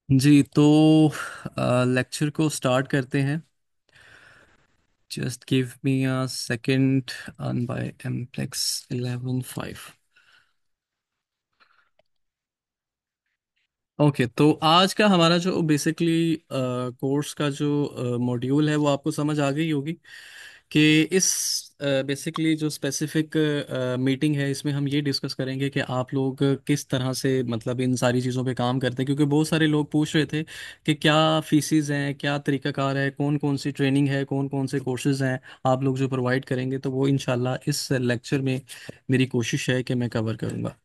जी तो लेक्चर को स्टार्ट करते हैं। Just give me a second. ऑन बाय एमप्लेक्स 11.5। ओके, तो आज का हमारा जो बेसिकली कोर्स का जो मॉड्यूल है वो आपको समझ आ गई होगी कि इस बेसिकली जो स्पेसिफिक मीटिंग है इसमें हम ये डिस्कस करेंगे कि आप लोग किस तरह से मतलब इन सारी चीज़ों पे काम करते हैं, क्योंकि बहुत सारे लोग पूछ रहे थे कि क्या फीसिस हैं, क्या तरीकाकार है, कौन कौन सी ट्रेनिंग है, कौन कौन से कोर्सेज हैं आप लोग जो प्रोवाइड करेंगे। तो वो इंशाल्लाह इस लेक्चर में मेरी कोशिश है कि मैं कवर करूँगा।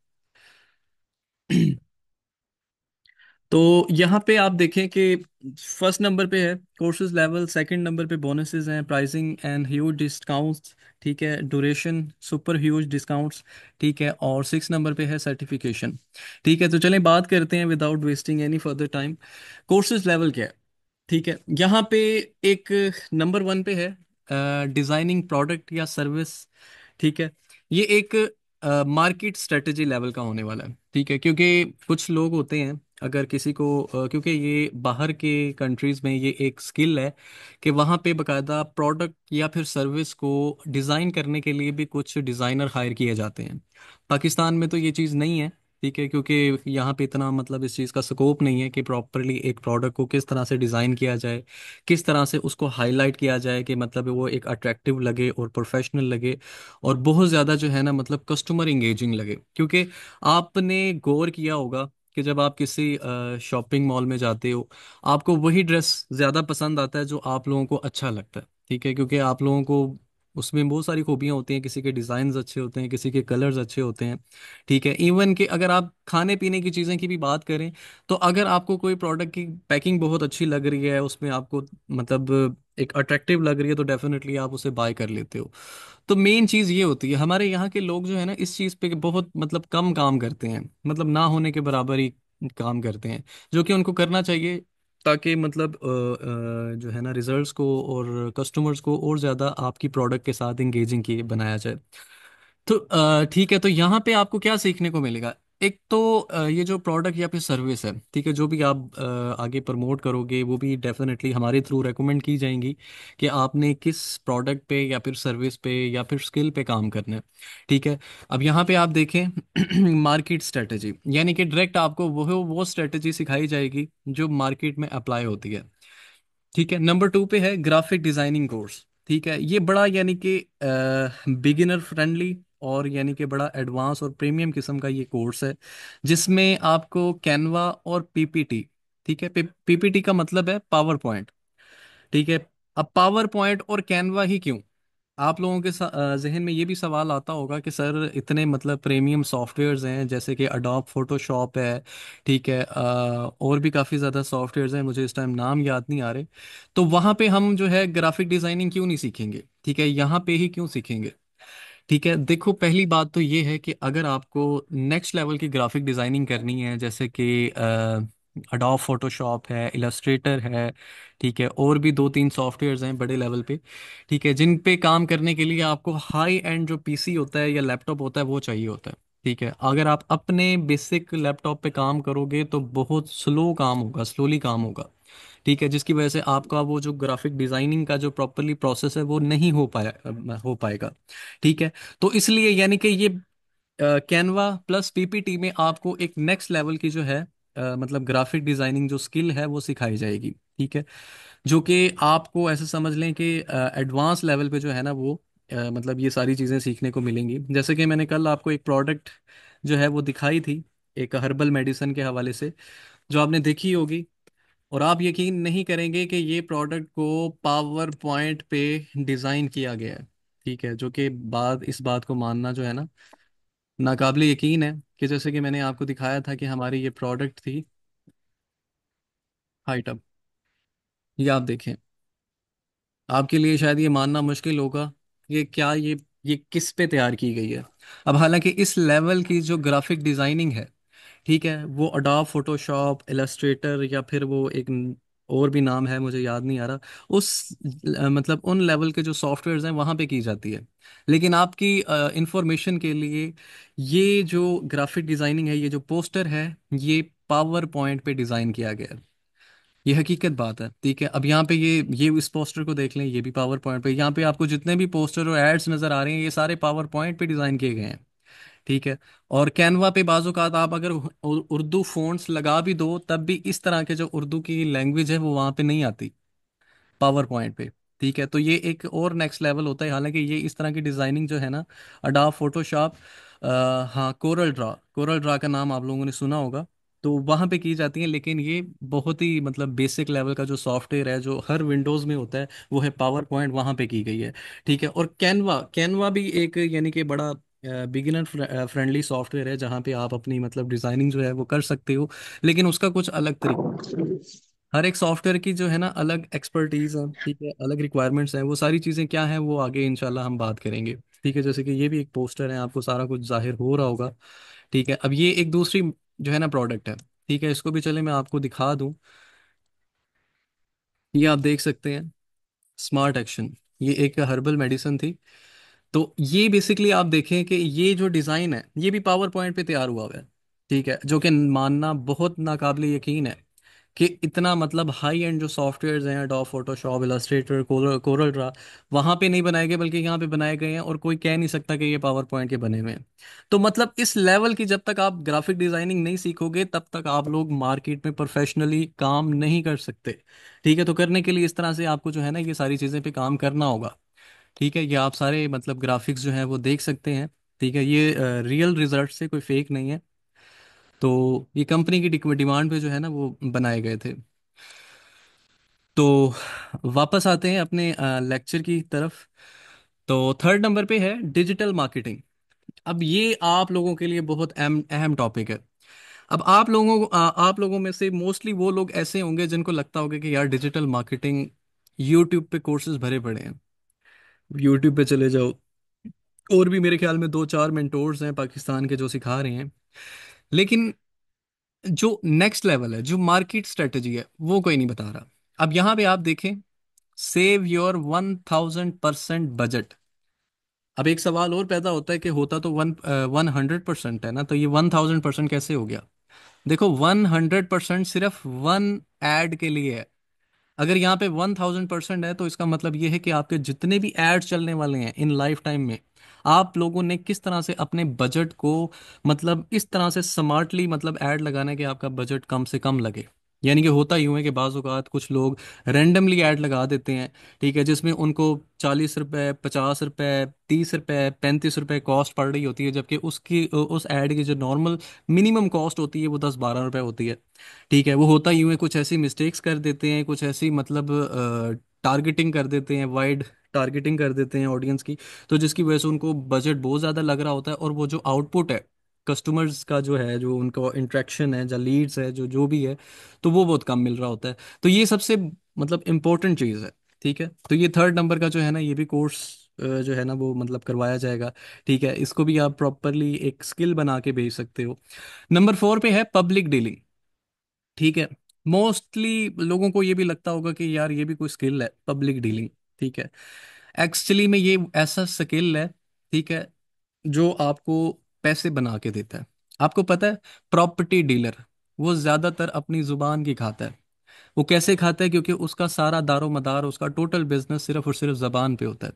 तो यहाँ पे आप देखें कि फर्स्ट नंबर पे है कोर्सेज लेवल, सेकंड नंबर पे बोनसेस हैं, प्राइसिंग एंड ह्यूज डिस्काउंट्स, ठीक है, ड्यूरेशन सुपर ह्यूज डिस्काउंट्स, ठीक है, और सिक्स नंबर पे है सर्टिफिकेशन। ठीक है, तो चलें बात करते हैं without wasting any further time. Courses level क्या है? ठीक है, यहाँ पे एक नंबर वन पे है डिजाइनिंग प्रोडक्ट या सर्विस। ठीक है, ये एक मार्केट स्ट्रेटेजी लेवल का होने वाला है। ठीक है, क्योंकि कुछ लोग होते हैं, अगर किसी को क्योंकि ये बाहर के कंट्रीज में ये एक स्किल है कि वहाँ पे बकायदा प्रोडक्ट या फिर सर्विस को डिज़ाइन करने के लिए भी कुछ डिज़ाइनर हायर किए जाते हैं। पाकिस्तान में तो ये चीज़ नहीं है। ठीक है, क्योंकि यहाँ पे इतना मतलब इस चीज़ का स्कोप नहीं है कि प्रॉपरली एक प्रोडक्ट को किस तरह से डिज़ाइन किया जाए, किस तरह से उसको हाईलाइट किया जाए कि मतलब वो एक अट्रैक्टिव लगे और प्रोफेशनल लगे और बहुत ज़्यादा जो है ना मतलब कस्टमर इंगेजिंग लगे। क्योंकि आपने गौर किया होगा कि जब आप किसी शॉपिंग मॉल में जाते हो, आपको वही ड्रेस ज़्यादा पसंद आता है जो आप लोगों को अच्छा लगता है। ठीक है, क्योंकि आप लोगों को उसमें बहुत सारी खूबियाँ होती हैं, किसी के डिज़ाइंस अच्छे होते हैं, किसी के कलर्स अच्छे होते हैं। ठीक है, इवन कि अगर आप खाने पीने की चीज़ें की भी बात करें, तो अगर आपको कोई प्रोडक्ट की पैकिंग बहुत अच्छी लग रही है, उसमें आपको मतलब एक अट्रैक्टिव लग रही है, तो डेफिनेटली आप उसे बाय कर लेते हो। तो मेन चीज़ ये होती है, हमारे यहाँ के लोग जो है ना इस चीज़ पे बहुत मतलब कम काम करते हैं, मतलब ना होने के बराबर ही काम करते हैं, जो कि उनको करना चाहिए, ताकि मतलब जो है ना रिजल्ट्स को और कस्टमर्स को और ज़्यादा आपकी प्रोडक्ट के साथ इंगेजिंग किए बनाया जाए। तो ठीक है, तो यहाँ पे आपको क्या सीखने को मिलेगा? एक तो ये जो प्रोडक्ट या फिर सर्विस है, ठीक है, जो भी आप आगे प्रमोट करोगे वो भी डेफिनेटली हमारे थ्रू रेकमेंड की जाएंगी कि आपने किस प्रोडक्ट पे या फिर सर्विस पे या फिर स्किल पे काम करना है। ठीक है, अब यहाँ पे आप देखें मार्केट स्ट्रेटजी, यानी कि डायरेक्ट आपको वो स्ट्रेटजी सिखाई जाएगी जो मार्केट में अप्लाई होती है। ठीक है, नंबर टू पे है ग्राफिक डिजाइनिंग कोर्स। ठीक है, ये बड़ा यानी कि बिगिनर फ्रेंडली और यानी कि बड़ा एडवांस और प्रीमियम किस्म का ये कोर्स है, जिसमें आपको कैनवा और पीपीटी, ठीक है, पीपीटी का मतलब है पावर पॉइंट। ठीक है, अब पावर पॉइंट और कैनवा ही क्यों? आप लोगों के जहन में ये भी सवाल आता होगा कि सर इतने मतलब प्रीमियम सॉफ्टवेयर्स हैं जैसे कि अडोब फोटोशॉप है, ठीक है, और भी काफ़ी ज़्यादा सॉफ्टवेयर्स हैं, मुझे इस टाइम नाम याद नहीं आ रहे। तो वहाँ पे हम जो है ग्राफिक डिज़ाइनिंग क्यों नहीं सीखेंगे? ठीक है, यहाँ पे ही क्यों सीखेंगे? ठीक है, देखो पहली बात तो ये है कि अगर आपको नेक्स्ट लेवल की ग्राफिक डिज़ाइनिंग करनी है, जैसे कि अडोब फोटोशॉप है, इलस्ट्रेटर है, ठीक है, और भी दो तीन सॉफ्टवेयर्स हैं बड़े लेवल पे, ठीक है, जिन पे काम करने के लिए आपको हाई एंड जो पीसी होता है या लैपटॉप होता है वो चाहिए होता है। ठीक है, अगर आप अपने बेसिक लैपटॉप पे काम करोगे तो बहुत स्लो काम होगा, स्लोली काम होगा। ठीक है, जिसकी वजह से आपका वो जो ग्राफिक डिजाइनिंग का जो प्रॉपरली प्रोसेस है वो नहीं हो पाएगा। ठीक है, तो इसलिए यानी कि ये कैनवा प्लस पीपीटी में आपको एक नेक्स्ट लेवल की जो है मतलब ग्राफिक डिजाइनिंग जो स्किल है वो सिखाई जाएगी। ठीक है, जो कि आपको ऐसे समझ लें कि एडवांस लेवल पे जो है ना वो मतलब ये सारी चीज़ें सीखने को मिलेंगी। जैसे कि मैंने कल आपको एक प्रोडक्ट जो है वो दिखाई थी, एक हर्बल मेडिसिन के हवाले से, जो आपने देखी होगी, और आप यकीन नहीं करेंगे कि ये प्रोडक्ट को पावर पॉइंट पे डिज़ाइन किया गया है। ठीक है, जो कि बात इस बात को मानना जो है ना नाकाबिले यकीन है कि जैसे कि मैंने आपको दिखाया था कि हमारी ये प्रोडक्ट थी हाइटअप, ये आप देखें, आपके लिए शायद ये मानना मुश्किल होगा कि क्या ये किस पे तैयार की गई है। अब हालांकि इस लेवल की जो ग्राफिक डिज़ाइनिंग है, ठीक है, वो अडोब फोटोशॉप, इलस्ट्रेटर या फिर वो एक और भी नाम है मुझे याद नहीं आ रहा, उस मतलब उन लेवल के जो सॉफ्टवेयर्स हैं वहाँ पे की जाती है। लेकिन आपकी इंफॉर्मेशन के लिए, ये जो ग्राफिक डिज़ाइनिंग है, ये जो पोस्टर है, ये पावर पॉइंट पे डिज़ाइन किया गया है। ये हकीकत बात है, ठीक है। अब यहाँ पे ये इस पोस्टर को देख लें, ये भी पावर पॉइंट पे, यहाँ पे आपको जितने भी पोस्टर और एड्स नज़र आ रहे हैं ये सारे पावर पॉइंट पे डिज़ाइन किए गए हैं, ठीक है। और कैनवा पे बाजूकात आप अगर उर्दू फ़ॉन्ट्स लगा भी दो तब भी इस तरह के जो उर्दू की लैंग्वेज है वो वहाँ पे नहीं आती पावर पॉइंट पे, ठीक है। तो ये एक और नेक्स्ट लेवल होता है। हालांकि ये इस तरह की डिज़ाइनिंग जो है ना, अडोब फोटोशॉप, हाँ, कोरल ड्रा का नाम आप लोगों ने सुना होगा, तो वहाँ पे की जाती है। लेकिन ये बहुत ही मतलब बेसिक लेवल का जो सॉफ्टवेयर है जो हर विंडोज़ में होता है वो है पावर पॉइंट, वहाँ पे की गई है, ठीक है। और कैनवा कैनवा भी एक यानी कि बड़ा बिगिनर फ्रेंडली सॉफ्टवेयर है जहाँ पे आप अपनी मतलब डिज़ाइनिंग जो है वो कर सकते हो, लेकिन उसका कुछ अलग तरीका। हर एक सॉफ्टवेयर की जो है ना अलग एक्सपर्टीज है, ठीक है, अलग रिक्वायरमेंट्स हैं। वो सारी चीज़ें क्या हैं वो आगे इंशाल्लाह हम बात करेंगे, ठीक है। जैसे कि ये भी एक पोस्टर है, आपको सारा कुछ जाहिर हो रहा होगा, ठीक है। अब ये एक दूसरी जो है ना प्रोडक्ट है, ठीक है, इसको भी चले मैं आपको दिखा दूं। ये आप देख सकते हैं, स्मार्ट एक्शन, ये एक हर्बल मेडिसिन थी। तो ये बेसिकली आप देखें कि ये जो डिज़ाइन है ये भी पावर पॉइंट पे तैयार हुआ हुआ है, ठीक है, जो कि मानना बहुत नाकाबिले यकीन है कि इतना मतलब हाई एंड जो सॉफ्टवेयर्स हैं, adobe Photoshop, Illustrator, Corel Draw, वहाँ पे नहीं बनाए गए बल्कि यहाँ पे बनाए गए हैं, और कोई कह नहीं सकता कि ये पावर पॉइंट के बने हुए हैं। तो मतलब इस लेवल की जब तक आप ग्राफिक डिजाइनिंग नहीं सीखोगे तब तक आप लोग मार्केट में प्रोफेशनली काम नहीं कर सकते, ठीक है। तो करने के लिए इस तरह से आपको जो है ना ये सारी चीज़ें पे काम करना होगा, ठीक है। ये आप सारे मतलब ग्राफिक्स जो है वो देख सकते हैं, ठीक है। ये रियल रिजल्ट से कोई फेक नहीं है। तो ये कंपनी की डिमांड पे जो है ना वो बनाए गए थे। तो वापस आते हैं अपने लेक्चर की तरफ। तो थर्ड नंबर पे है डिजिटल मार्केटिंग। अब ये आप लोगों के लिए बहुत अहम अहम टॉपिक है। अब आप लोगों में से मोस्टली वो लोग ऐसे होंगे जिनको लगता होगा कि यार डिजिटल मार्केटिंग, यूट्यूब पे कोर्सेज भरे पड़े हैं, यूट्यूब पे चले जाओ, और भी मेरे ख्याल में दो चार मेंटोर्स हैं पाकिस्तान के जो सिखा रहे हैं। लेकिन जो नेक्स्ट लेवल है, जो मार्केट स्ट्रेटजी है, वो कोई नहीं बता रहा। अब यहाँ पे आप देखें, सेव योर 1000% बजट। अब एक सवाल और पैदा होता है कि होता तो 100% है ना, तो ये 1000% कैसे हो गया? देखो, 100% सिर्फ वन एड के लिए है। अगर यहाँ पे 1000% है तो इसका मतलब ये है कि आपके जितने भी एड चलने वाले हैं इन लाइफ टाइम में, आप लोगों ने किस तरह से अपने बजट को मतलब इस तरह से स्मार्टली मतलब ऐड लगाना है कि आपका बजट कम से कम लगे। यानी कि होता यूं है कि बाज़ औक़ात कुछ लोग रैंडमली ऐड लगा देते हैं, ठीक है, जिसमें उनको 40 रुपए, 50 रुपए, 30 रुपए, 35 रुपए कॉस्ट पड़ रही होती है, जबकि उसकी उस ऐड की जो नॉर्मल मिनिमम कॉस्ट होती है वो 10-12 रुपए होती है, ठीक है। वो होता यूं है, कुछ ऐसी मिस्टेक्स कर देते हैं, कुछ ऐसी मतलब टारगेटिंग कर देते हैं, वाइड टारगेटिंग कर देते हैं ऑडियंस की, तो जिसकी वजह से उनको बजट बहुत ज़्यादा लग रहा होता है, और वो जो आउटपुट है कस्टमर्स का जो है, जो उनका इंट्रैक्शन है, जो लीड्स है, जो जो भी है, तो वो बहुत कम मिल रहा होता है। तो ये सबसे मतलब इम्पोर्टेंट चीज़ है, ठीक है। तो ये थर्ड नंबर का जो है ना ये भी कोर्स जो है ना वो मतलब करवाया जाएगा, ठीक है। इसको भी आप प्रॉपरली एक स्किल बना के भेज सकते हो। नंबर 4 पे है पब्लिक डीलिंग, ठीक है। मोस्टली लोगों को ये भी लगता होगा कि यार ये भी कोई स्किल है, पब्लिक डीलिंग, ठीक है। एक्चुअली में ये ऐसा स्किल है, ठीक है, जो आपको पैसे बना के देता है। आपको पता है, प्रॉपर्टी डीलर वो ज्यादातर अपनी जुबान की खाता है। वो कैसे खाता है? क्योंकि उसका सारा दारो मदार, उसका टोटल बिजनेस सिर्फ और सिर्फ जबान पे होता है,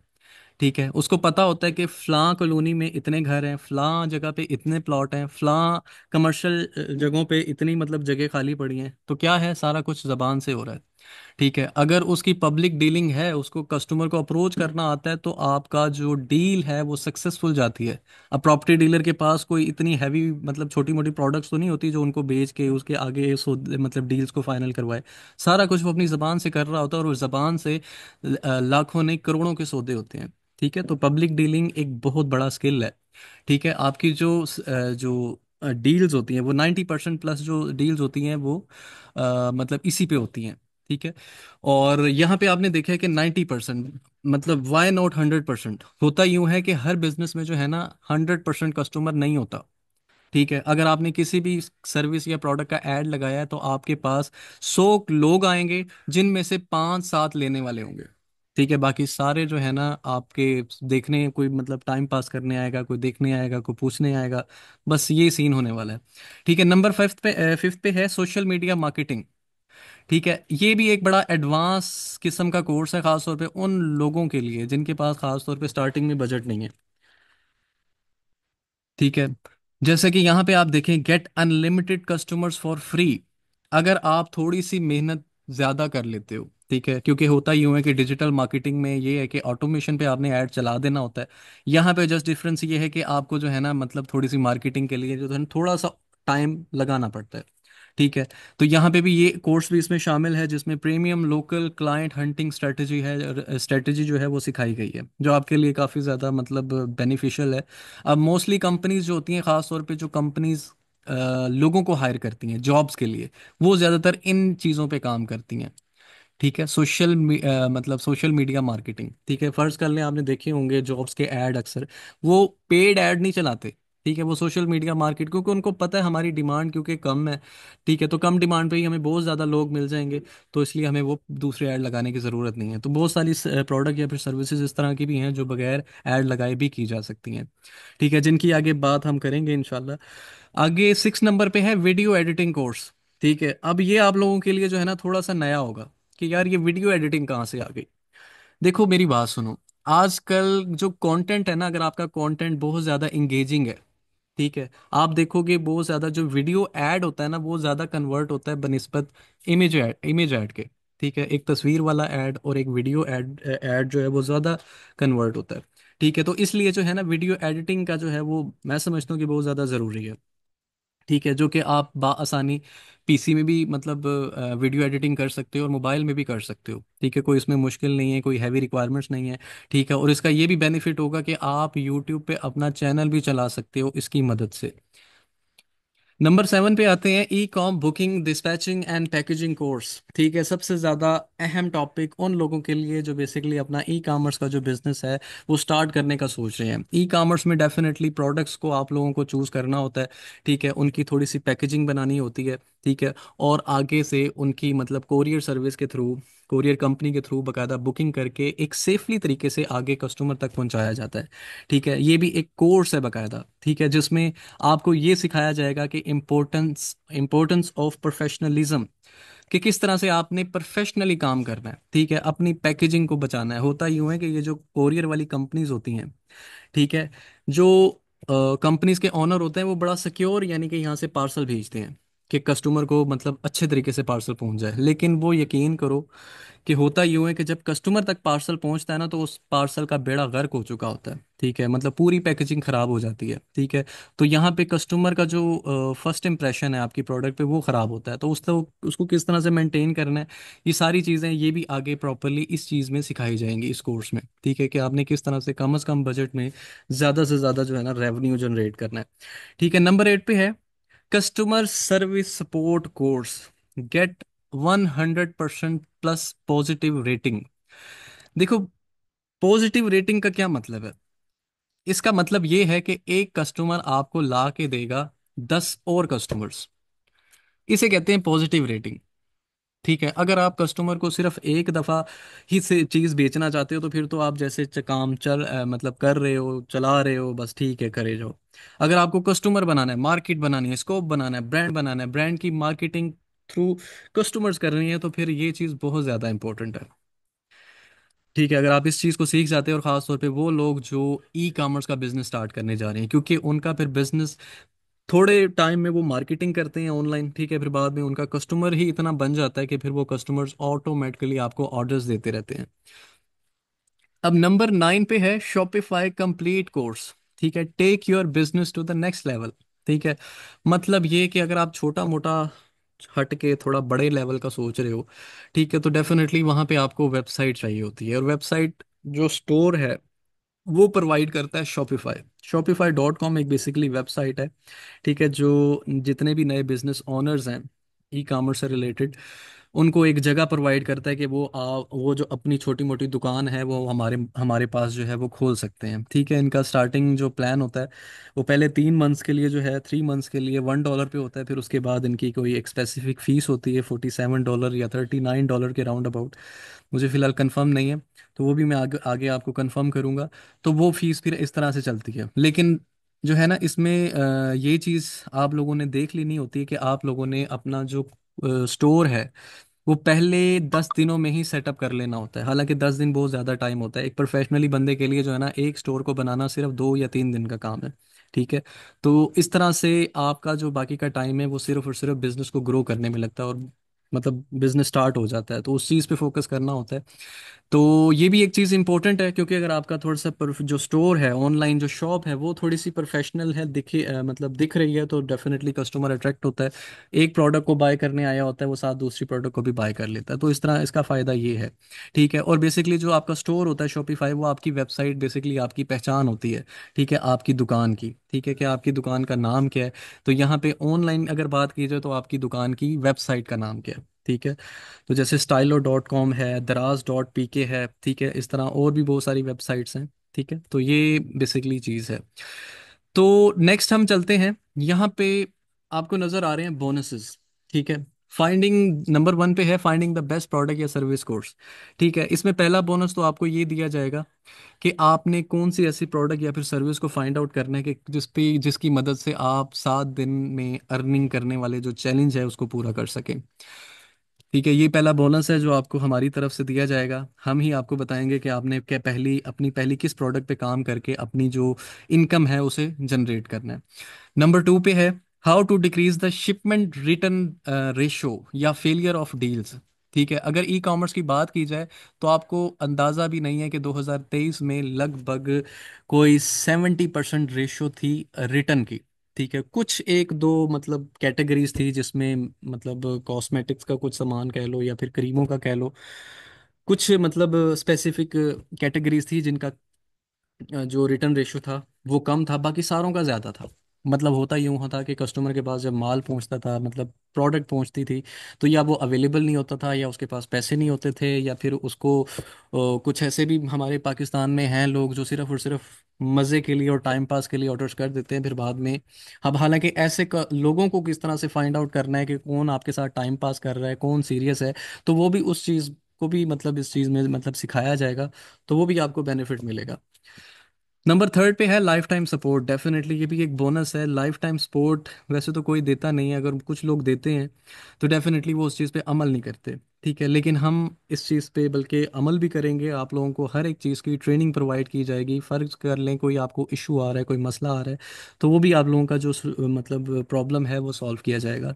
ठीक है। उसको पता होता है कि फलां कॉलोनी में इतने घर हैं, फलां जगह पे इतने प्लॉट हैं, फलां कमर्शियल जगहों पे इतनी मतलब जगह खाली पड़ी हैं। तो क्या है, सारा कुछ जबान से हो रहा है, ठीक है। अगर उसकी पब्लिक डीलिंग है, उसको कस्टमर को अप्रोच करना आता है, तो आपका जो डील है वो सक्सेसफुल जाती है। अब प्रॉपर्टी डीलर के पास कोई इतनी हैवी मतलब छोटी मोटी प्रोडक्ट्स तो नहीं होती जो उनको बेच के उसके आगे सौदे मतलब डील्स को फाइनल करवाए। सारा कुछ वो अपनी ज़बान से कर रहा होता है, और उस ज़बान से लाखों नहीं करोड़ों के सौदे होते हैं, ठीक है। तो पब्लिक डीलिंग एक बहुत बड़ा स्किल है, ठीक है। आपकी जो डील्स होती हैं वो 90% प्लस जो डील्स होती हैं वो मतलब इसी पे होती हैं, ठीक है। और यहाँ पे आपने देखा है कि 90% मतलब वाई नॉट 100%? होता यूं है कि हर बिजनेस में जो है ना 100% कस्टमर नहीं होता, ठीक है। अगर आपने किसी भी सर्विस या प्रोडक्ट का ऐड लगाया है तो आपके पास 100 लोग आएंगे जिनमें से 5-7 लेने वाले होंगे, ठीक है। बाकी सारे जो है ना आपके देखने, कोई मतलब टाइम पास करने आएगा, कोई देखने आएगा, कोई पूछने आएगा, बस ये सीन होने वाला है, ठीक है। नंबर 5 पे 5th पे है सोशल मीडिया मार्केटिंग। ठीक है, ये भी एक बड़ा एडवांस किस्म का कोर्स है, खास तौर पे उन लोगों के लिए जिनके पास खास तौर पे स्टार्टिंग में बजट नहीं है। ठीक है, जैसे कि यहाँ पे आप देखें, get unlimited customers for free. अगर आप थोड़ी सी मेहनत ज़्यादा कर लेते हो, ठीक है, क्योंकि होता यूँ है कि डिजिटल मार्केटिंग में ये है कि ऑटोमेशन पे आपने ऐड चला देना होता है। यहाँ पे जस्ट डिफरेंस ये है कि आपको जो है ना, मतलब थोड़ी सी मार्केटिंग के लिए जो है ना, थोड़ा सा टाइम लगाना पड़ता है। ठीक है, तो यहाँ पे भी ये कोर्स भी इसमें शामिल है, जिसमें premium local client hunting strategy है, स्ट्रेटजी जो है वो सिखाई गई है, जो आपके लिए काफ़ी ज़्यादा मतलब बेनिफिशियल है। अब मोस्टली कंपनीज जो होती हैं, ख़ास तौर पे जो कंपनीज लोगों को हायर करती हैं जॉब्स के लिए, वो ज़्यादातर इन चीज़ों पे काम करती हैं। ठीक है, मतलब सोशल मीडिया मार्केटिंग। ठीक है, फर्ज कर लें आपने देखे होंगे जॉब्स के ऐड, अक्सर वो पेड ऐड नहीं चलाते। ठीक है, वो सोशल मीडिया मार्केट, क्योंकि उनको पता है हमारी डिमांड क्योंकि कम है। ठीक है, तो कम डिमांड पे ही हमें बहुत ज़्यादा लोग मिल जाएंगे, तो इसलिए हमें वो दूसरे ऐड लगाने की ज़रूरत नहीं है। तो बहुत सारी प्रोडक्ट या फिर सर्विसेज इस तरह की भी हैं जो बगैर ऐड लगाए भी की जा सकती हैं। ठीक है, जिनकी आगे बात हम करेंगे इंशाल्लाह। आगे 6 नंबर पे है वीडियो एडिटिंग कोर्स। ठीक है, अब ये आप लोगों के लिए जो है ना थोड़ा सा नया होगा कि यार ये वीडियो एडिटिंग कहाँ से आ गई। देखो मेरी बात सुनो, आजकल जो कंटेंट है ना, अगर आपका कंटेंट बहुत ज़्यादा इंगेजिंग है, ठीक है, आप देखोगे बहुत ज़्यादा जो वीडियो ऐड होता है ना, वो ज़्यादा कन्वर्ट होता है बनिस्बत इमेज ऐड के। ठीक है, एक तस्वीर वाला ऐड और एक वीडियो ऐड ऐड जो है वो ज़्यादा कन्वर्ट होता है। ठीक है, तो इसलिए जो है ना वीडियो एडिटिंग का जो है वो मैं समझता हूँ कि बहुत ज़्यादा ज़रूरी है। ठीक है, जो कि आप आसानी पीसी में भी मतलब वीडियो एडिटिंग कर सकते हो और मोबाइल में भी कर सकते हो। ठीक है, कोई इसमें मुश्किल नहीं है, कोई हैवी रिक्वायरमेंट्स नहीं है। ठीक है, और इसका ये भी बेनिफिट होगा कि आप यूट्यूब पे अपना चैनल भी चला सकते हो इसकी मदद से। नंबर 7 पे आते हैं, e com booking dispatching and packaging course. ठीक है, सबसे ज़्यादा अहम टॉपिक उन लोगों के लिए जो बेसिकली अपना ई कॉमर्स का जो बिजनेस है वो स्टार्ट करने का सोच रहे हैं। ई कॉमर्स में डेफिनेटली प्रोडक्ट्स को आप लोगों को चूज़ करना होता है। ठीक है, उनकी थोड़ी सी पैकेजिंग बनानी होती है। ठीक है, और आगे से उनकी मतलब कोरियर सर्विस के थ्रू, कोरियर कंपनी के थ्रू बाकायदा बुकिंग करके एक सेफली तरीके से आगे कस्टमर तक पहुंचाया जाता है। ठीक है, ये भी एक कोर्स है बाकायदा। ठीक है, जिसमें आपको ये सिखाया जाएगा कि इम्पोर्टेंस ऑफ प्रोफेशनलिज्म, कि किस तरह से आपने प्रोफेशनली काम करना है। ठीक है, अपनी पैकेजिंग को बचाना है। होता यूं है कि ये जो कोरियर वाली कंपनीज होती हैं, ठीक है, जो कंपनीज के ओनर होते हैं वो बड़ा सिक्योर, यानी कि यहाँ से पार्सल भेजते हैं कि कस्टमर को मतलब अच्छे तरीके से पार्सल पहुंच जाए। लेकिन वो यकीन करो कि होता यूं है कि जब कस्टमर तक पार्सल पहुंचता है ना, तो उस पार्सल का बेड़ा गर्क हो चुका होता है। ठीक है, मतलब पूरी पैकेजिंग खराब हो जाती है। ठीक है, तो यहाँ पे कस्टमर का जो फर्स्ट इंप्रेशन है आपकी प्रोडक्ट पे वो खराब होता है। तो उसको किस तरह से मेंटेन करना है, ये सारी चीज़ें ये भी आगे प्रॉपरली इस चीज़ में सिखाई जाएंगी इस कोर्स में। ठीक है, कि आपने किस तरह से कम बजट में ज़्यादा से ज़्यादा जो है ना रेवेन्यू जनरेट करना है। ठीक है, नंबर 8 पे है customer service support course, get 100% plus positive rating. देखो, पॉजिटिव रेटिंग का क्या मतलब है? इसका मतलब ये है कि एक कस्टमर आपको ला के देगा 10 और कस्टमर्स, इसे कहते हैं पॉजिटिव रेटिंग। ठीक है, अगर आप कस्टमर को सिर्फ एक दफ़ा ही से चीज़ बेचना चाहते हो, तो फिर तो आप जैसे काम मतलब कर रहे हो, चला रहे हो, बस ठीक है करे जाओ। अगर आपको कस्टमर बनाना है, मार्केट बनानी है, स्कोप बनाना है, ब्रांड बनाना है, ब्रांड की मार्केटिंग थ्रू कस्टमर्स करनी है, तो फिर ये चीज़ बहुत ज़्यादा इंपॉर्टेंट है। ठीक है, अगर आप इस चीज़ को सीख जाते हैं, और ख़ास तौर पे वो लोग जो ई कॉमर्स का बिजनेस स्टार्ट करने जा रहे हैं, क्योंकि उनका फिर बिजनेस थोड़े टाइम में वो मार्केटिंग करते हैं ऑनलाइन। ठीक है, फिर बाद में उनका कस्टमर ही इतना बन जाता है कि फिर वो कस्टमर्स ऑटोमेटिकली आपको ऑर्डर्स देते रहते हैं। अब नंबर 9 पे है शॉपिफाई कंप्लीट कोर्स। ठीक है, take your business to the next level. ठीक है, मतलब ये कि अगर आप छोटा मोटा हट के थोड़ा बड़े लेवल का सोच रहे हो, ठीक है, तो डेफिनेटली वहाँ पे आपको वेबसाइट चाहिए होती है, और वेबसाइट जो स्टोर है वो प्रोवाइड करता है शॉपिफाई। shopify.com एक बेसिकली वेबसाइट है। ठीक है, जो जितने भी नए बिजनेस ओनर्स हैं ई कॉमर्स से रिलेटेड, उनको एक जगह प्रोवाइड करता है कि वो जो अपनी छोटी मोटी दुकान है वो हमारे हमारे पास जो है वो खोल सकते हैं। ठीक है, इनका स्टार्टिंग जो प्लान होता है वो पहले 3 मंथ्स के लिए जो है, 3 मंथ्स के लिए $1 पे होता है। फिर उसके बाद इनकी कोई एक स्पेसिफिक फीस होती है, $47 या $39 के राउंड अबाउट, मुझे फिलहाल कंफर्म नहीं है, तो वो भी मैं आगे आगे आपको कंफर्म करूंगा। तो वो फीस फिर इस तरह से चलती है। लेकिन जो है ना इसमें ये चीज़ आप लोगों ने देख लेनी होती है कि आप लोगों ने अपना जो स्टोर है, वो पहले 10 दिनों में ही सेटअप कर लेना होता है। हालांकि 10 दिन बहुत ज़्यादा टाइम होता है एक प्रोफेशनली बंदे के लिए, जो है ना, एक स्टोर को बनाना सिर्फ 2 या 3 दिन का काम है। ठीक है। तो इस तरह से आपका जो बाकी का टाइम है वो सिर्फ और सिर्फ बिजनेस को ग्रो करने में लगता है, और मतलब बिजनेस स्टार्ट हो जाता है तो उस चीज़ पे फोकस करना होता है। तो ये भी एक चीज़ इंपॉर्टेंट है, क्योंकि अगर आपका थोड़ा सा जो स्टोर है, ऑनलाइन जो शॉप है, वो थोड़ी सी प्रोफेशनल है, दिखे मतलब दिख रही है, तो डेफिनेटली कस्टमर अट्रैक्ट होता है। एक प्रोडक्ट को बाय करने आया होता है, वो साथ दूसरी प्रोडक्ट को भी बाय कर लेता है, तो इस तरह इसका फ़ायदा ये है। ठीक है। और बेसिकली जो आपका स्टोर होता है शॉपिफाई, वो आपकी वेबसाइट बेसिकली आपकी पहचान होती है। ठीक है, आपकी दुकान की। ठीक है, कि आपकी दुकान का नाम क्या है। तो यहाँ पे ऑनलाइन अगर बात की जाए तो आपकी दुकान की वेबसाइट का नाम क्या है। ठीक है। तो जैसे stylo.com है, दराज.pk है। ठीक है, इस तरह और भी बहुत सारी वेबसाइट्स हैं। ठीक है, तो ये बेसिकली चीज़ है। तो नेक्स्ट हम चलते हैं यहाँ पे। आपको नज़र आ रहे हैं बोनसेस। ठीक है। फाइंडिंग नंबर 1 पे है फाइंडिंग द बेस्ट प्रोडक्ट या सर्विस कोर्स। ठीक है, इसमें पहला बोनस तो आपको ये दिया जाएगा कि आपने कौन सी ऐसी प्रोडक्ट या फिर सर्विस को फाइंड आउट करना है कि जिसकी मदद से आप 7 दिन में अर्निंग करने वाले जो चैलेंज है उसको पूरा कर सकें। ठीक है, ये पहला बोनस है जो आपको हमारी तरफ से दिया जाएगा। हम ही आपको बताएंगे कि आपने क्या अपनी पहली किस प्रोडक्ट पे काम करके अपनी जो इनकम है उसे जनरेट करना है। नंबर 2 पे है how to decrease the shipment return ratio या फेलियर ऑफ डील्स। ठीक है, अगर ई कॉमर्स की बात की जाए तो आपको अंदाज़ा भी नहीं है कि 2023 में लगभग कोई 70% रेशो थी रिटर्न की। ठीक है, कुछ एक दो मतलब कैटेगरीज थी जिसमें मतलब कॉस्मेटिक्स का कुछ सामान कह लो या फिर क्रीमों का कह लो, कुछ मतलब स्पेसिफिक कैटेगरीज थी जिनका जो रिटर्न रेशियो था वो कम था, बाकी सारों का ज़्यादा था। मतलब होता यूँ होता कि कस्टमर के पास जब माल पहुंचता था, मतलब प्रोडक्ट पहुंचती थी, तो या वो अवेलेबल नहीं होता था, या उसके पास पैसे नहीं होते थे, या फिर उसको कुछ ऐसे भी हमारे पाकिस्तान में हैं लोग जो सिर्फ और सिर्फ मज़े के लिए और टाइम पास के लिए ऑर्डर्स कर देते हैं फिर बाद में। अब हालांकि ऐसे लोगों को किस तरह से फाइंड आउट करना है कि कौन आपके साथ टाइम पास कर रहा है, कौन सीरियस है, तो वो भी उस चीज़ को भी मतलब इस चीज़ में मतलब सिखाया जाएगा, तो वो भी आपको बेनिफिट मिलेगा। नंबर 3 पे है लाइफ टाइम सपोर्ट। डेफिनेटली ये भी एक बोनस है। लाइफ टाइम सपोर्ट वैसे तो कोई देता नहीं है, अगर कुछ लोग देते हैं तो डेफिनेटली वो उस चीज़ पे अमल नहीं करते। ठीक है, लेकिन हम इस चीज़ पे बल्कि अमल भी करेंगे। आप लोगों को हर एक चीज़ की ट्रेनिंग प्रोवाइड की जाएगी। फ़र्ज कर लें कोई आपको इशू आ रहा है, कोई मसला आ रहा है, तो वो भी आप लोगों का जो मतलब प्रॉब्लम है वो सॉल्व किया जाएगा।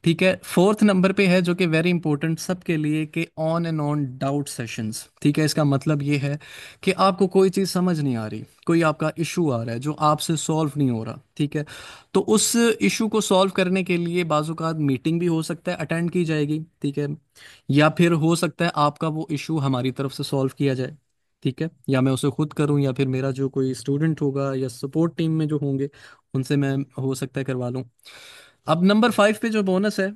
ठीक है, 4th नंबर पे है जो कि वेरी इंपॉर्टेंट सबके लिए, कि on and on doubt sessions. ठीक है, इसका मतलब ये है कि आपको कोई चीज़ समझ नहीं आ रही, कोई आपका इशू आ रहा है जो आपसे सॉल्व नहीं हो रहा। ठीक है, तो उस इशू को सॉल्व करने के लिए बाज़-औक़ात मीटिंग भी हो सकता है अटेंड की जाएगी। ठीक है, या फिर हो सकता है आपका वो इशू हमारी तरफ से सॉल्व किया जाए। ठीक है, या मैं उसे खुद करूं या फिर मेरा जो कोई स्टूडेंट होगा या सपोर्ट टीम में जो होंगे उनसे मैं हो सकता है करवा लूं। अब नंबर 5 पे जो बोनस है,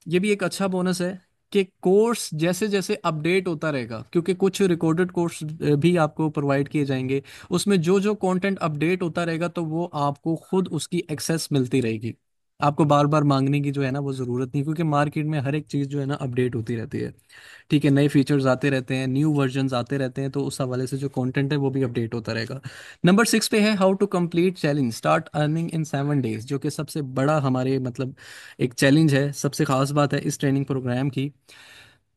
ये भी एक अच्छा बोनस है कि कोर्स जैसे जैसे अपडेट होता रहेगा, क्योंकि कुछ रिकॉर्डेड कोर्स भी आपको प्रोवाइड किए जाएंगे। उसमें जो जो कंटेंट अपडेट होता रहेगा तो वो आपको खुद उसकी एक्सेस मिलती रहेगी। आपको बार बार मांगने की जो है ना वो ज़रूरत नहीं, क्योंकि मार्केट में हर एक चीज़ जो है ना अपडेट होती रहती है। ठीक है, नए फीचर्स आते रहते हैं, न्यू वर्जन्स आते रहते हैं, तो उस हवाले से जो कंटेंट है वो भी अपडेट होता रहेगा। नंबर 6 पे है how to complete challenge start earning in 7 days, जो कि सबसे बड़ा हमारे मतलब एक चैलेंज है, सबसे खास बात है इस ट्रेनिंग प्रोग्राम की।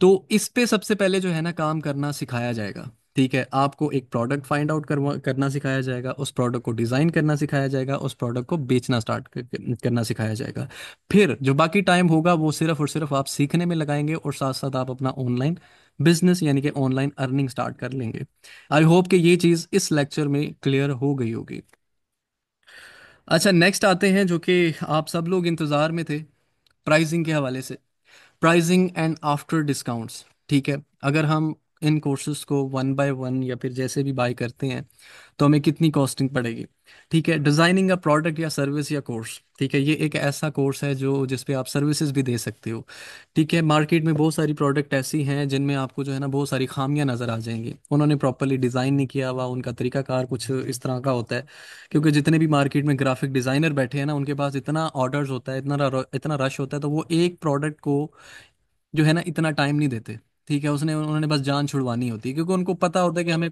तो इस पे सबसे पहले जो है ना काम करना सिखाया जाएगा। ठीक है, आपको एक प्रोडक्ट फाइंड आउट करना सिखाया जाएगा, उस प्रोडक्ट को डिज़ाइन करना सिखाया जाएगा, उस प्रोडक्ट को बेचना करना सिखाया जाएगा। फिर जो बाकी टाइम होगा वो सिर्फ और सिर्फ आप सीखने में लगाएंगे, और साथ साथ आप अपना ऑनलाइन बिजनेस यानी कि ऑनलाइन अर्निंग स्टार्ट कर लेंगे। आई होप कि ये चीज़ इस लेक्चर में क्लियर हो गई होगी। अच्छा, नेक्स्ट आते हैं जो कि आप सब लोग इंतज़ार में थे, प्राइसिंग के हवाले से। Pricing and after discounts. ठीक है, अगर हम इन कोर्सेज को 1 बाय 1 या फिर जैसे भी बाय करते हैं तो हमें कितनी कॉस्टिंग पड़ेगी। ठीक है, डिज़ाइनिंग अ प्रोडक्ट या सर्विस या कोर्स। ठीक है, ये एक ऐसा कोर्स है जो जिस पे आप सर्विसेज भी दे सकते हो। ठीक है, मार्केट में बहुत सारी प्रोडक्ट ऐसी हैं जिनमें आपको जो है ना बहुत सारी खामियां नज़र आ जाएंगी, उन्होंने प्रॉपरली डिज़ाइन नहीं किया हुआ, उनका तरीकाकार कुछ इस तरह का होता है। क्योंकि जितने भी मार्केट में ग्राफिक डिज़ाइनर बैठे हैं ना उनके पास इतना ऑर्डर्स होता है, इतना रश होता है, तो वो एक प्रोडक्ट को जो है ना इतना टाइम नहीं देते। ठीक है, उसने उन्होंने बस जान छुड़वानी होती है, क्योंकि उनको पता होता है कि हमें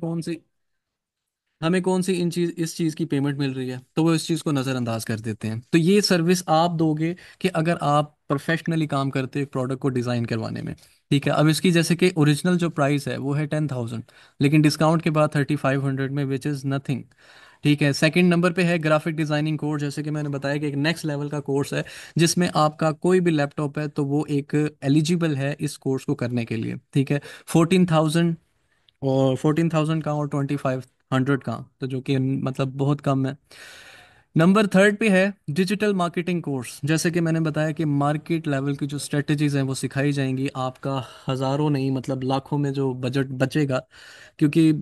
कौन सी इस चीज़ की पेमेंट मिल रही है, तो वो इस चीज़ को नज़रअंदाज कर देते हैं। तो ये सर्विस आप दोगे कि अगर आप प्रोफेशनली काम करते हैं प्रोडक्ट को डिज़ाइन करवाने में। ठीक है, अब इसकी जैसे कि ओरिजिनल जो प्राइस है वो है 10,000, लेकिन डिस्काउंट के बाद 3,500 में, विच इज़ नथिंग। ठीक है, सेकंड नंबर पे है ग्राफिक डिज़ाइनिंग कोर्स, जैसे कि मैंने बताया कि एक नेक्स्ट लेवल का कोर्स है, जिसमें आपका कोई भी लैपटॉप है तो वो एक एलिजिबल है इस कोर्स को करने के लिए। ठीक है, 14,000, और 14,000 का और 2,500 का, तो जो कि मतलब बहुत कम है। नंबर थर्ड पे है डिजिटल मार्केटिंग कोर्स, जैसे कि मैंने बताया कि मार्केट लेवल की जो स्ट्रेटजीज हैं वो सिखाई जाएंगी। आपका हज़ारों नहीं मतलब लाखों में जो बजट बचेगा, क्योंकि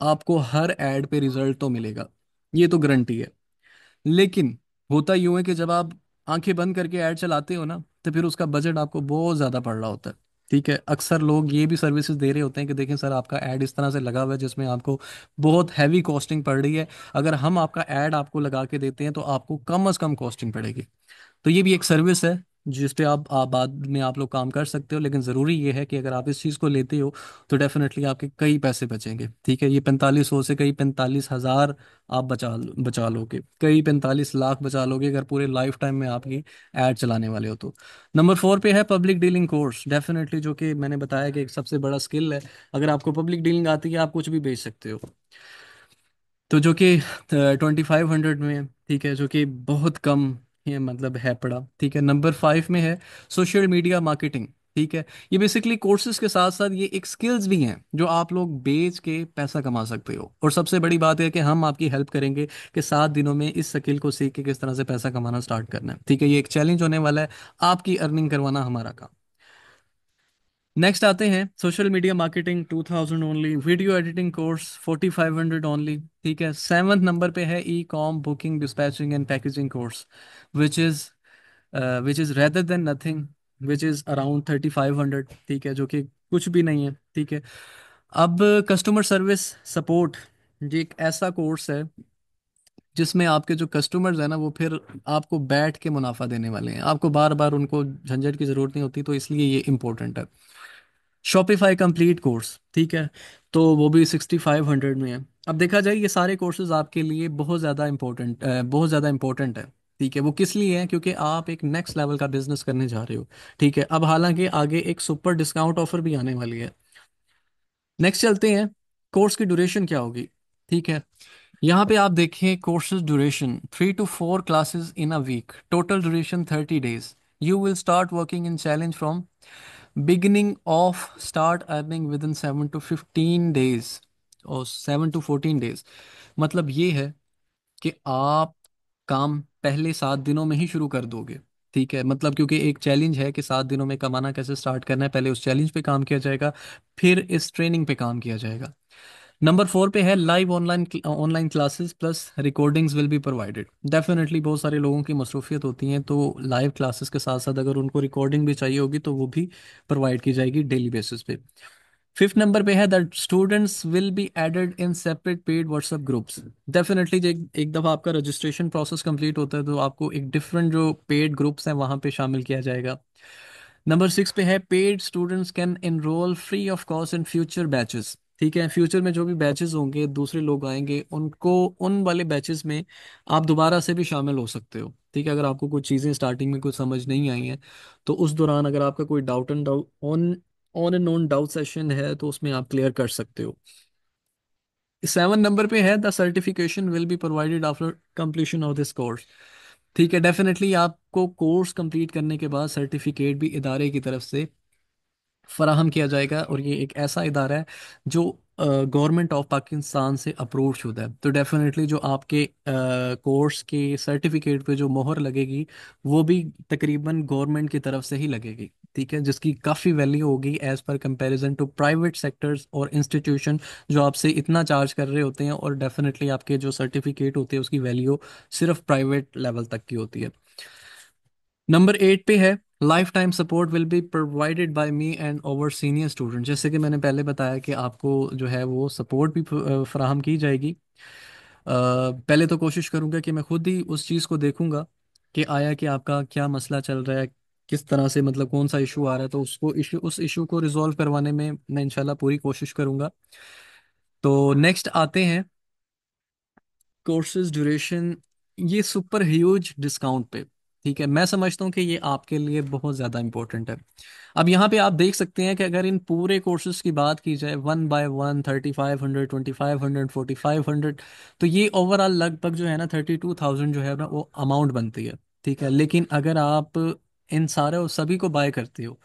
आपको हर ऐड पे रिजल्ट तो मिलेगा, ये तो गारंटी है। लेकिन होता यूं है कि जब आप आंखें बंद करके ऐड चलाते हो ना, तो फिर उसका बजट आपको बहुत ज़्यादा पड़ रहा होता है। ठीक है, अक्सर लोग ये भी सर्विसेज दे रहे होते हैं कि देखें सर, आपका ऐड इस तरह से लगा हुआ है जिसमें आपको बहुत हैवी कॉस्टिंग पड़ रही है, अगर हम आपका ऐड आपको लगा के देते हैं तो आपको कम अज़ कम कॉस्टिंग पड़ेगी। तो ये भी एक सर्विस है जिस पे आप बाद में आप लोग काम कर सकते हो, लेकिन ज़रूरी ये है कि अगर आप इस चीज़ को लेते हो तो डेफिनेटली आपके कई पैसे बचेंगे। ठीक है, ये 4500 से कई 45,000 आप बचा लोगे, कई 45 लाख बचा लोगे अगर पूरे लाइफ टाइम में आपकी ऐड चलाने वाले हो तो। नंबर फोर पे है पब्लिक डीलिंग कोर्स, डेफिनेटली जो कि मैंने बताया कि एक सबसे बड़ा स्किल है। अगर आपको पब्लिक डीलिंग आती है आप कुछ भी बेच सकते हो, तो जो कि 2,500 में है। ठीक है, जो कि बहुत कम है, मतलब है पड़ा। ठीक है, नंबर फाइव में है सोशल मीडिया मार्केटिंग। ठीक है, ये बेसिकली कोर्सेज के साथ साथ ये एक स्किल्स भी हैं जो आप लोग बेच के पैसा कमा सकते हो, और सबसे बड़ी बात है कि हम आपकी हेल्प करेंगे कि 7 दिनों में इस स्किल को सीख के किस तरह से पैसा कमाना स्टार्ट करना है। ठीक है, ये एक चैलेंज होने वाला है, आपकी अर्निंग करवाना हमारा काम। नेक्स्ट आते हैं social media marketing, 2,000 only, video editing course 4,500 only. ठीक है, सेवन्थ नंबर पे है e com booking dispatching and packaging course, which is which is rather than nothing, which is around 3,500। ठीक है, जो कि कुछ भी नहीं है। ठीक है, अब कस्टमर सर्विस सपोर्ट, ये एक ऐसा कोर्स है जिसमें आपके जो कस्टमर्स हैं ना वो फिर आपको बैठ के मुनाफा देने वाले हैं, आपको बार बार उनको झंझट की ज़रूरत नहीं होती, तो इसलिए ये इंपॉर्टेंट है। शॉपिफाई कंप्लीट कोर्स, ठीक है, तो वो भी 6,500 में है। अब देखा जाए ये सारे कोर्सेज आपके लिए बहुत ज़्यादा इंपॉर्टेंट है। ठीक है, वो किस लिए है, क्योंकि आप एक नेक्स्ट लेवल का बिजनेस करने जा रहे हो। ठीक है, अब हालांकि आगे एक सुपर डिस्काउंट ऑफर भी आने वाली है। नेक्स्ट चलते हैं, कोर्स की ड्यूरेशन क्या होगी। ठीक है, यहाँ पे आप देखें courses duration 3 to 4 classes in a week, total duration 30 days। You will start working in challenge from beginning of, start earning within 7 to 15 days और 7 to 14 days। मतलब ये है कि आप काम पहले 7 दिनों में ही शुरू कर दोगे। ठीक है, मतलब क्योंकि एक चैलेंज है कि 7 दिनों में कमाना कैसे स्टार्ट करना है, पहले उस चैलेंज पे काम किया जाएगा, फिर इस ट्रेनिंग पे काम किया जाएगा। नंबर फोर पे है live online online classes plus recordings will be provided. Definitely बहुत सारे लोगों की मसरूफियत होती हैं, तो लाइव क्लासेस के साथ साथ अगर उनको रिकॉर्डिंग भी चाहिए होगी तो वो भी प्रोवाइड की जाएगी डेली बेसिस पे। फिफ्थ नंबर पे है that students will be added in separate paid WhatsApp groups. Definitely एक दफ़ा आपका रजिस्ट्रेशन प्रोसेस कंप्लीट होता है तो आपको एक डिफरेंट जो पेड ग्रुप्स हैं वहाँ पे शामिल किया जाएगा। नंबर सिक्स पे है paid students can enrol free of cost in future batches. ठीक है, फ्यूचर में जो भी बैचेस होंगे, दूसरे लोग आएंगे, उनको उन वाले बैचेस में आप दोबारा से भी शामिल हो सकते हो। ठीक है, अगर आपको कुछ चीज़ें स्टार्टिंग में कुछ समझ नहीं आई हैं तो उस दौरान अगर आपका कोई doubt and doubt on and on doubt session है तो उसमें आप क्लियर कर सकते हो। सेवन नंबर पे है the certification will be provided after completion of this course. ठीक है, डेफिनेटली आपको कोर्स कंप्लीट करने के बाद सर्टिफिकेट भी इदारे की तरफ से फराहम किया जाएगा, और ये एक ऐसा इदारा है जो गवर्नमेंट ऑफ पाकिस्तान से अप्रूव शुदा है। तो डेफिनेटली जो आपके कोर्स के सर्टिफिकेट पे जो मोहर लगेगी वो भी तकरीबन गवर्नमेंट की तरफ से ही लगेगी। ठीक है, जिसकी काफ़ी वैल्यू होगी as per comparison to private sectors और इंस्टीट्यूशन जो आपसे इतना चार्ज कर रहे होते हैं, और डेफिनेटली आपके जो सर्टिफिकेट होते हैं उसकी वैल्यू सिर्फ प्राइवेट लेवल तक की होती है। नंबर एट पे है life time support will be provided by me and over senior student. जैसे कि मैंने पहले बताया कि आपको जो है वो सपोर्ट भी फराहम की जाएगी। पहले तो कोशिश करूंगा कि मैं खुद ही उस चीज़ को देखूंगा कि आया कि आपका क्या मसला चल रहा है, किस तरह से मतलब कौन सा इशू आ रहा है, तो उस इशू को रिजॉल्व करवाने में मैं इंशाल्लाह पूरी कोशिश करूंगा। तो नेक्स्ट आते हैं कोर्सेज ड्यूरेशन, ये सुपर ह्यूज डिस्काउंट पे। ठीक है, मैं समझता हूँ कि ये आपके लिए बहुत ज़्यादा इंपॉर्टेंट है। अब यहाँ पे आप देख सकते हैं कि अगर इन पूरे कोर्सेज की बात की जाए, 1 बाय 1, 3500, 2500, 4500, तो ये ओवरऑल लगभग जो है ना 32,000 जो है ना वो अमाउंट बनती है। ठीक है, लेकिन अगर आप इन सारे और सभी को बाय करते हो,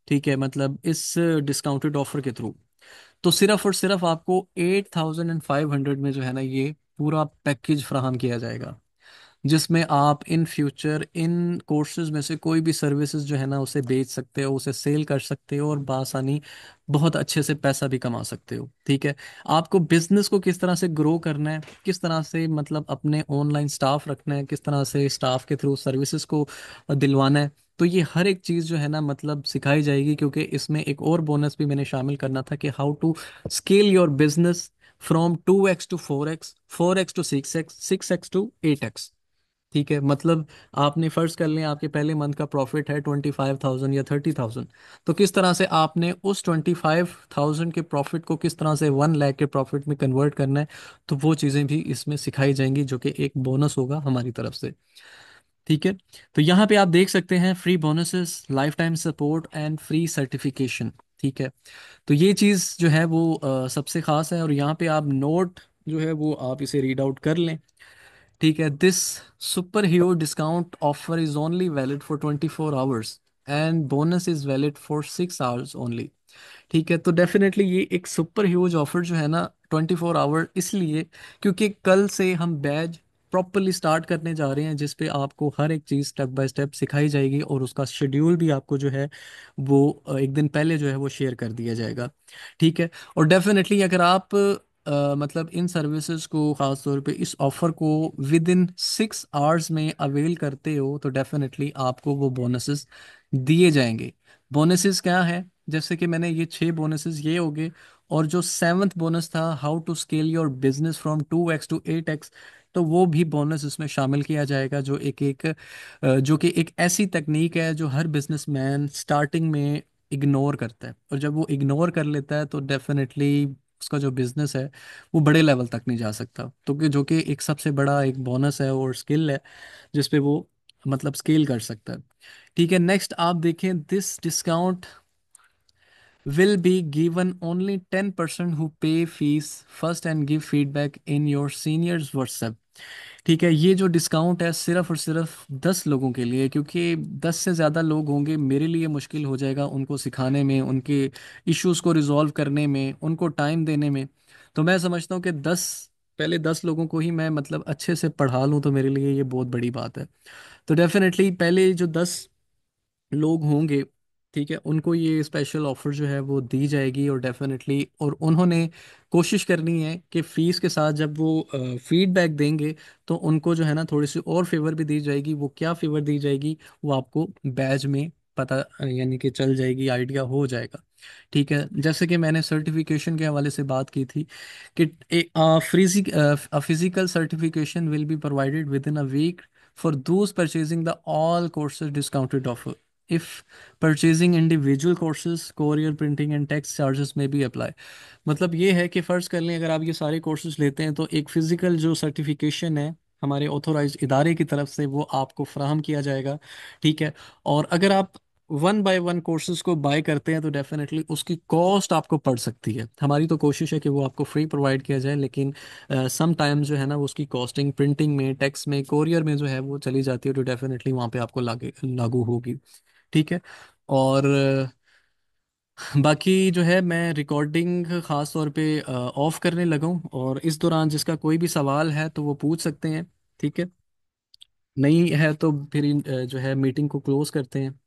ठीक है, मतलब इस डिस्काउंटेड ऑफर के थ्रू, तो सिर्फ और सिर्फ आपको 8,500 में जो है ना ये पूरा पैकेज फ्राहम किया जाएगा, जिसमें आप इन फ्यूचर इन कोर्सेज में से कोई भी सर्विसेज जो है ना उसे बेच सकते हो, उसे सेल कर सकते हो और बासानी बहुत अच्छे से पैसा भी कमा सकते हो। ठीक है, आपको बिजनेस को किस तरह से ग्रो करना है, किस तरह से मतलब अपने ऑनलाइन स्टाफ रखना है, किस तरह से स्टाफ के थ्रू सर्विसेज को दिलवाना है, तो ये हर एक चीज़ जो है ना मतलब सिखाई जाएगी। क्योंकि इसमें एक और बोनस भी मैंने शामिल करना था कि how to scale your business from 2x to 4x, 4x to 6x, 6x to 8x। ठीक है, मतलब आपने फर्ज कर लें आपके पहले मंथ का प्रॉफिट है 25,000 या 30,000, तो किस तरह से आपने उस 25,000 के प्रॉफिट को किस तरह से 1 लाख के प्रॉफिट में कन्वर्ट करना है, तो वो चीज़ें भी इसमें सिखाई जाएंगी जो कि एक बोनस होगा हमारी तरफ से। ठीक है, तो यहाँ पे आप देख सकते हैं free bonuses, life time support and free certification. ठीक है, तो ये चीज़ जो है वो सबसे खास है, और यहाँ पे आप नोट जो है वो आप इसे रीड आउट कर लें। ठीक है, this super hero discount offer is only valid for 24 hours and bonus is valid for 6 hours only. ठीक है, तो डेफिनेटली ये एक सुपर ह्यूज ऑफर जो है ना 24 आवर इसलिए क्योंकि कल से हम बैच प्रॉपरली स्टार्ट करने जा रहे हैं, जिस पे आपको हर एक चीज़ स्टेप बाय स्टेप सिखाई जाएगी और उसका शेड्यूल भी आपको जो है वो एक दिन पहले जो है वो शेयर कर दिया जाएगा। ठीक है, और डेफिनेटली अगर आप मतलब इन सर्विसेज को, ख़ास तौर पे इस ऑफ़र को विद इन 6 आवर्स में अवेल करते हो, तो डेफिनेटली आपको वो बोनसेस दिए जाएंगे। बोनसेस क्या है, जैसे कि मैंने ये 6 बोनसेस ये हो गए, और जो सेवन्थ बोनस था how to scale your business from 2x to 8x, तो वो भी बोनस इसमें शामिल किया जाएगा, जो जो कि एक ऐसी तकनीक है जो हर बिजनेसमैन स्टार्टिंग में इग्नोर करता है, और जब वो इग्नोर कर लेता है तो डेफिनेटली उसका जो बिजनेस है वो बड़े लेवल तक नहीं जा सकता। तो कि जो कि एक सबसे बड़ा एक बोनस है और स्किल है जिस पे वो मतलब स्केल कर सकता है। ठीक है, नेक्स्ट आप देखें, this discount will be given only 10% who pay fees first and give feedback in your seniors WhatsApp। ठीक है, ये जो डिस्काउंट है सिर्फ और सिर्फ 10 लोगों के लिए, क्योंकि 10 से ज़्यादा लोग होंगे मेरे लिए मुश्किल हो जाएगा उनको सिखाने में, उनके इश्यूज़ को रिजॉल्व करने में, उनको टाइम देने में। तो मैं समझता हूँ कि पहले 10 लोगों को ही मैं मतलब अच्छे से पढ़ा लूँ तो मेरे लिए ये बहुत बड़ी बात है। तो डेफिनेटली पहले जो 10 लोग होंगे, ठीक है, उनको ये स्पेशल ऑफर जो है वो दी जाएगी, और डेफिनेटली और उन्होंने कोशिश करनी है कि फीस के साथ जब वो फीडबैक देंगे तो उनको जो है ना थोड़ी सी और फेवर भी दी जाएगी। वो क्या फेवर दी जाएगी वो आपको बैच में पता यानी कि चल जाएगी, आइडिया हो जाएगा। ठीक है, जैसे कि मैंने सर्टिफिकेशन के हवाले से बात की थी कि physical certification will be provided within a week for those purchasing the all courses discounted offer. If purchasing individual courses, courier printing and tax charges may be apply। मतलब ये है कि फ़र्ज़ कर लें अगर आप ये सारे कोर्सेज लेते हैं तो एक फ़िज़िकल जो सर्टिफिकेशन है हमारे ऑथोराइज इदारे की तरफ से वो आपको फ्राहम किया जाएगा। ठीक है, और अगर आप 1 बाय 1 कोर्सेज को बाय करते हैं तो डेफिनेटली उसकी कॉस्ट आपको पड़ सकती है। हमारी तो कोशिश है कि वो आपको फ्री प्रोवाइड किया जाए, लेकिन सम टाइम जो है ना वो उसकी कॉस्टिंग प्रिंटिंग में, टैक्स में, कोरियर में जो है वो चली जाती है, तो डेफिनेटली वहाँ पे आपको लागू होगी। ठीक है, और बाकी जो है मैं रिकॉर्डिंग ख़ास तौर पे ऑफ करने लगा हूँ, और इस दौरान जिसका कोई भी सवाल है तो वो पूछ सकते हैं। ठीक है, नहीं है तो फिर जो है मीटिंग को क्लोज करते हैं।